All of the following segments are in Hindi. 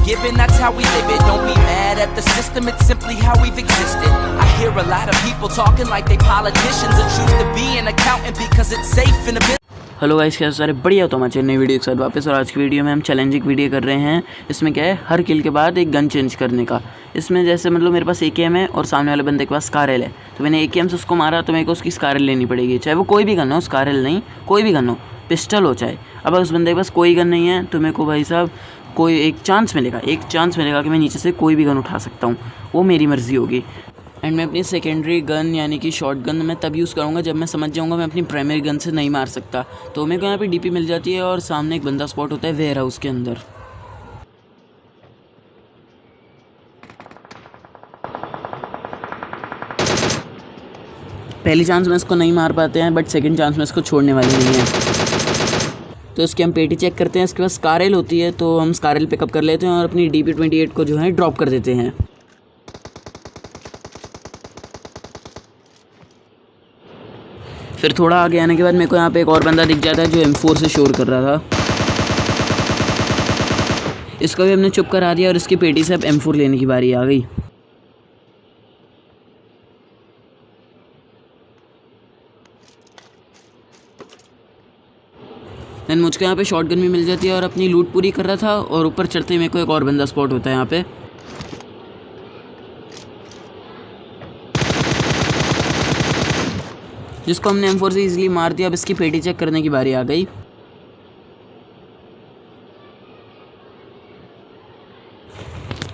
given, that's how we live it. Don't be mad at the system, it's simply how we've existed. I hear a lot of people talking like they politicians and choose to be an accountant because it's safe in a business. Hello guys, कैसे सारे बढ़िया हो तो हमारे नई वीडियो के साथ वापस। और आज की वीडियो में हम चैलेंजिंग वीडियो कर रहे हैं। इसमें क्या है, हर किल के बाद एक गन चेंज करने का। इसमें जैसे मतलब मेरे पास AKM है और सामने वाले बंदे के पास स्कारल है, तो मैंने AKM से उसको मारा तो मेरे को उसकी स्कारल लेनी पड़ेगी, चाहे वो कोई भी गन हो, स्कारल नहीं कोई भी गन हो, पिस्टल हो चाहे। अब उस बंदे के पास कोई गन नहीं है तो मेरे को भाई साहब कोई एक चांस मिलेगा कि मैं नीचे से कोई भी गन उठा सकता हूँ, वो मेरी मर्ज़ी होगी। एंड मैं अपनी सेकेंडरी गन यानी कि शॉर्ट गन मैं तब यूज़ करूँगा जब मैं समझ जाऊँगा मैं अपनी प्राइमरी गन से नहीं मार सकता। तो मेरे को यहाँ पे DP मिल जाती है और सामने एक बंदा स्पॉट होता है वेयर हाउस के अंदर। पहली चांस में इसको नहीं मार पाते हैं, बट सेकंड चांस में इसको छोड़ने वाली नहीं है। तो इसकी हम पेटी चेक करते हैं। इसके पास स्कारल होती है तो हम स्कारल पिकअप कर लेते हैं और अपनी DP28 को जो है ड्रॉप कर देते हैं। फिर थोड़ा आगे आने के बाद मेरे को यहाँ पे एक और बंदा दिख जाता है जो M4 से शोर कर रहा था। इसको भी हमने चुप करा दिया और इसकी पेटी से अब M4 लेने की बारी आ गई। देन मुझको यहाँ पे शॉटगन भी मिल जाती है और अपनी लूट पूरी कर रहा था और ऊपर चढ़ते ही मेरे को एक और बंदा स्पॉट होता है यहाँ पे। जिसको हमने M4 से इजीली मार दिया। अब इसकी पेटी चेक करने की बारी आ गई।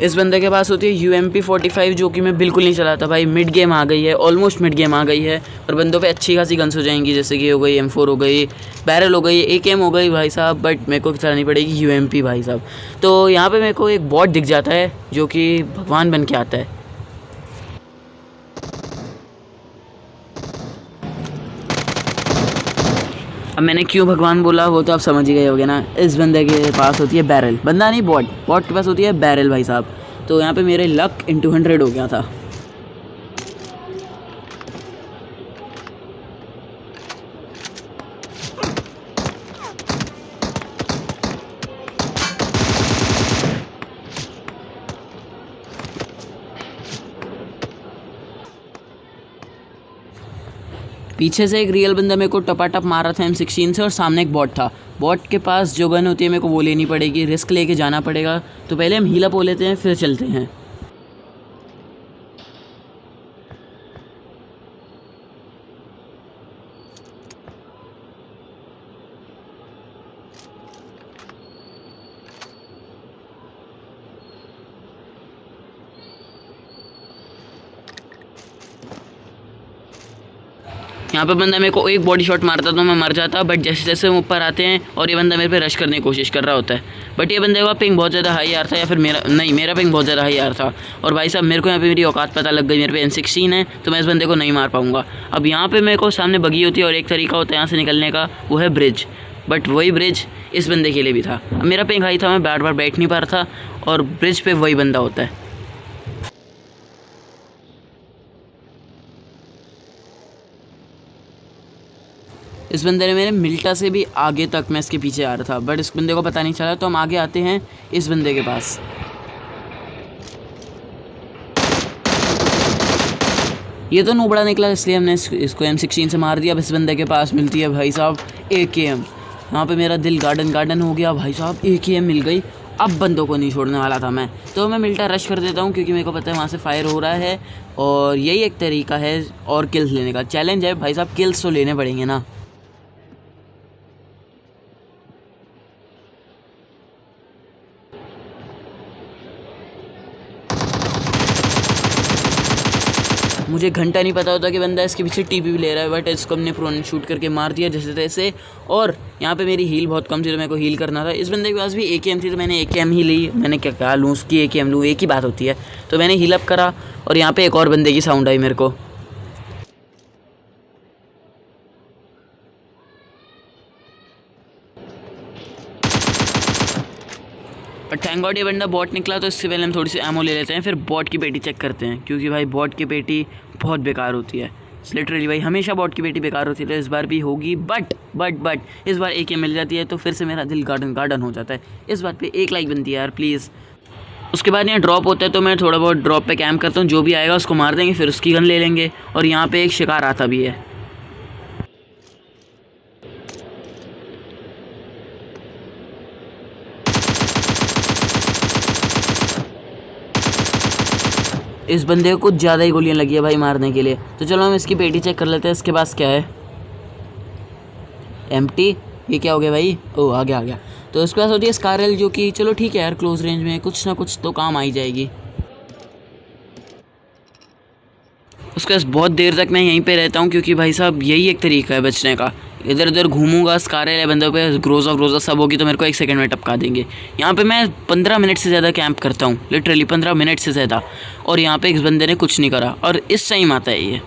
इस बंदे के पास होती है UMP45 जो कि मैं बिल्कुल नहीं चलाता भाई। मिड गेम आ गई है, ऑलमोस्ट मिड गेम आ गई है और बंदों पे अच्छी खासी गन्स हो जाएंगी, जैसे कि हो गई M4 हो गई, बैरल हो गई, AKM हो गई भाई साहब। बट मेरे को चलानी पड़ेगी UMP भाई साहब। तो यहाँ पे मेरे को एक बॉट दिख जाता है जो कि भगवान बन के आता है। अब मैंने क्यों भगवान बोला वो तो आप समझ ही गए होगे ना। इस बंदे के पास होती है बैरल, बंदा नहीं बॉट के पास होती है बैरल भाई साहब। तो यहाँ पे मेरे लक × 100 हो गया था। पीछे से एक रियल बंदा मेरे को टपाटप मार रहा था M16 से और सामने एक बॉट था। बॉट के पास जो गन होती है मेरे को वो लेनी पड़ेगी, रिस्क लेके जाना पड़ेगा। तो पहले हम हील अप हो लेते हैं फिर चलते हैं। यहाँ पे बंदा मेरे को एक बॉडी शॉट मारता तो मैं मर जाता, बट जैसे जैसे हम ऊपर आते हैं और ये बंदा मेरे पे रश करने की कोशिश कर रहा होता है। बट ये बंदे का पिंग बहुत ज़्यादा हाई आ रहा था, या फिर मेरा पिंग बहुत ज़्यादा हाई आ रहा था। और भाई साहब मेरे को यहाँ पे मेरी औकात पता लग गई, मेरे पे M16 है तो मैं इस बंदे को नहीं मार पाऊँगा। अब यहाँ पर मेरे को सामने बगी होती है और एक तरीका होता है यहाँ से निकलने का, वो है ब्रिज। बट वही ब्रिज इस बंदे के लिए भी था। अब मेरा पिंग हाई था, मैं बार बार बैठ नहीं पा रहा था और ब्रिज पर वही बंदा होता है। इस बंदे ने मेरे मिल्टा से भी आगे तक मैं इसके पीछे आ रहा था, बट इस बंदे को पता नहीं चला। तो हम आगे आते हैं इस बंदे के पास। ये तो नूबड़ा निकला इसलिए हमने इसको M16 से मार दिया। अब इस बंदे के पास मिलती है भाई साहब AKM। यहाँ पे मेरा दिल गार्डन हो गया भाई साहब, AKM मिल गई। अब बंदों को नहीं छोड़ने वाला था मैं, तो मैं मिल्टा रश कर देता हूँ क्योंकि मेरे को पता है वहाँ से फायर हो रहा है और यही एक तरीका है और किल्स लेने का। चैलेंज है भाई साहब, किल्स तो लेने पड़ेंगे ना। मुझे घंटा नहीं पता होता कि बंदा इसके पीछे TP भी ले रहा है, बट इसको हमने प्रोन शूट करके मार दिया जैसे तैसे। और यहाँ पे मेरी हील बहुत कम थी तो मेरे को हील करना था। इस बंदे के पास भी AKM थी तो मैंने AKM ही ली। मैंने क्या लूँ, उसकी AKM लूँ, एक ही बात होती है। तो मैंने हील अप करा और यहाँ पर एक और बंदे की साउंड आई मेरे को। और थैंक गॉड ये बंदा बॉट निकला, तो इससे पहले हम थोड़ी सी एमो ले लेते हैं, फिर बॉट की पेटी चेक करते हैं, क्योंकि भाई बॉट की पेटी बहुत बेकार होती है। लिटरली भाई हमेशा बॉट की पेटी बेकार होती है, तो इस बार भी होगी। बट इस बार AK मिल जाती है तो फिर से मेरा दिल गार्डन हो जाता है। इस बात पे एक लाइक बनती है यार प्लीज़। उसके बाद यहाँ ड्रॉप होता है तो मैं थोड़ा बहुत ड्रॉप पे कैम्प करता हूँ, जो भी आएगा उसको मार देंगे, फिर उसकी गन ले लेंगे। और यहाँ पे एक शिकार आता भी है। इस बंदे को कुछ ज़्यादा ही गोलियां लगी है भाई मारने के लिए। तो चलो हम इसकी पेटी चेक कर लेते हैं, इसके पास क्या है। एम्प्टी, ये क्या हो गया भाई? ओह आ गया। तो इसके पास होती है स्कारल, जो कि चलो ठीक है यार, क्लोज रेंज में कुछ ना कुछ तो काम आ ही जाएगी। उसके पास बहुत देर तक मैं यहीं पे रहता हूँ, क्योंकि भाई साहब यही एक तरीका है बचने का। इधर उधर घूमूंगा, स्कारल है बंदों पे, ग्रोजा सब होगी तो मेरे को 1 सेकंड में टपका देंगे। यहाँ पे मैं 15 मिनट से ज़्यादा कैंप करता हूँ, लिटरली 15 मिनट से ज़्यादा। और यहाँ पे इस बंदे ने कुछ नहीं करा, और इस टाइम आता है ये।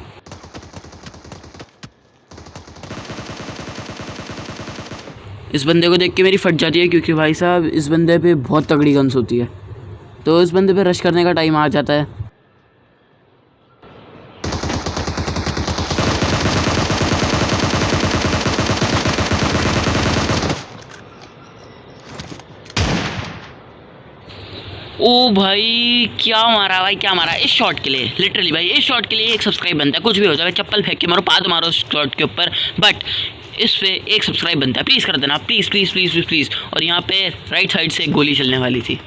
इस बंदे को देख के मेरी फट जाती है, क्योंकि भाई साहब इस बंदे पे बहुत तगड़ी गन्स होती है। तो इस बंदे पे रश करने का टाइम आ जाता है। ओ भाई क्या मारा भाई, क्या मारा इस शॉट के लिए। लिटरली भाई इस शॉट के लिए 1 सब्सक्राइब बनता है। कुछ भी हो जाए, चप्पल फेंक के मारो, पाद मारो उस शॉट के ऊपर, बट इस पे 1 सब्सक्राइब बनता है। प्लीज़ कर देना, प्लीज़। और यहाँ पे राइट साइड से एक गोली चलने वाली थी,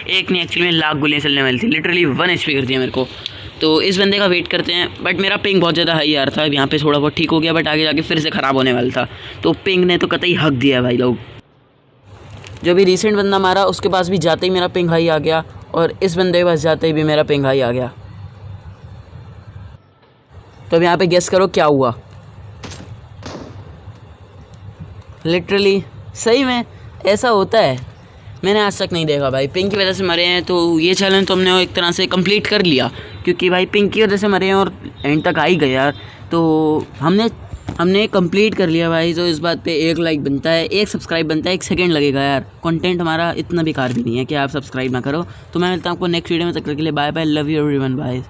एक नहीं एक्चुअली में लाख गोलियाँ चलने वाली थी। लिटरली 1 HP कर दिया मेरे को। तो इस बंदे का वेट करते हैं, बट मेरा पिंग बहुत ज़्यादा हाई आ रहा था। अब यहाँ पे थोड़ा बहुत ठीक हो गया, बट आगे जाके फिर से ख़राब होने वाला था। तो पिंग ने तो कतई हक दिया भाई लोग। जो भी रिसेंट बंदा मारा उसके पास भी जाते ही मेरा पिंग हाई आ गया, और इस बंदे के पास जाते ही भी मेरा पिंग हाई आ गया। तो अब यहाँ पे गेस करो क्या हुआ। लिटरली सही में ऐसा होता है, मैंने आज तक नहीं देखा भाई। पिंग की वजह से मरे हैं, तो ये चैलेंज तो हमने एक तरह से कंप्लीट कर लिया, क्योंकि भाई पिंग की वजह से मरे हैं और एंड तक आ ही गए यार। तो हमने कंप्लीट कर लिया भाई। तो इस बात पे 1 लाइक बनता है, 1 सब्सक्राइब बनता है, 1 सेकंड लगेगा यार। कंटेंट हमारा इतना बेकार भी नहीं है कि आप सब्सक्राइब ना करो। तो मैं मिलता हूँ आपको नेक्स्ट वीडियो में, तक के लिए bye bye, love you everyone, bye.